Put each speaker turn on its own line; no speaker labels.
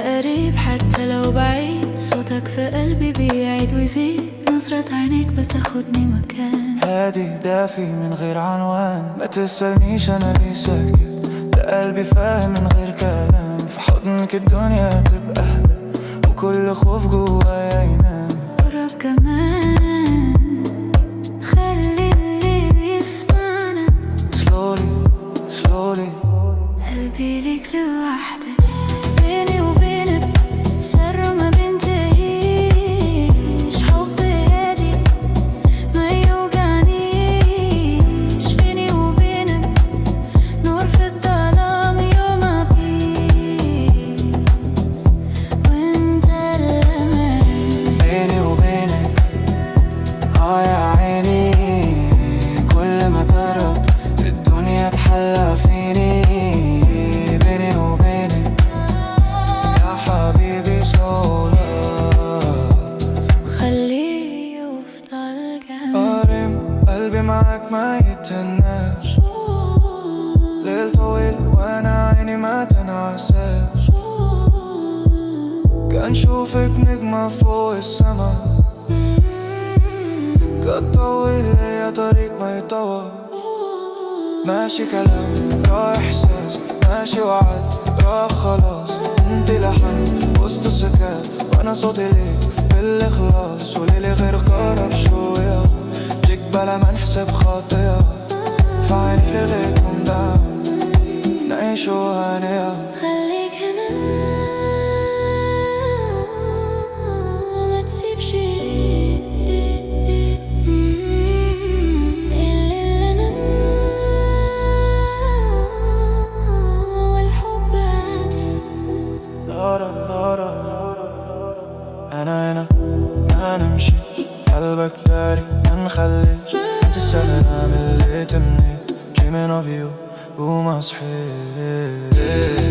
قريب حتى لو بعيد، صوتك في قلبي بيعيد ويزيد، نظرة عينيك بتاخدني مكان
هادي دافي من غير عنوان. ما تسألنيش أنا ليه ساكت، ده قلبي فاهم من غير كلام. في حضنك الدنيا تبقى أهدى وكل خوف جوايا ينام.
قرب كمان، خلي الليل يسمعنا.
slowly slowly
قلبي ليك لوحدك، بيني وبينك سر ما بينتهيش. حب هادي ما يوجعنيش، بيني وبينك نور في الظلام يوم ما بيس، وانت الأمان.
بيني وبينك يا عيني، كل ما تقرب الدنيا تحلى فيني. بيني وبينك يا حبيبي صولة،
خليه يفضل جنبي.
قارم قلبي معاك ما يتناش، ليل طويل وانا عيني ما تنعساش. كان شوفك نجمة فوق السما، كان طويل ليا طريق ما يطول. ماشي كلام راح احساس، ماشي وعد راح خلاص. انت لحن وسط السكات وانا صوتي ليك بالاخلاص. وليلي غير قرب شوية، جيك بلا ما نحسب خاطية. في عينك لغيتهم دام نعيشو هانية.
خليك هنا ما تسيبش اللي لنا، والحب عادي.
أنا هنا ما نمشي، قلبك داري ما نخليش. انت السلام اللي تمنيت، dreaming of you وما صحيت.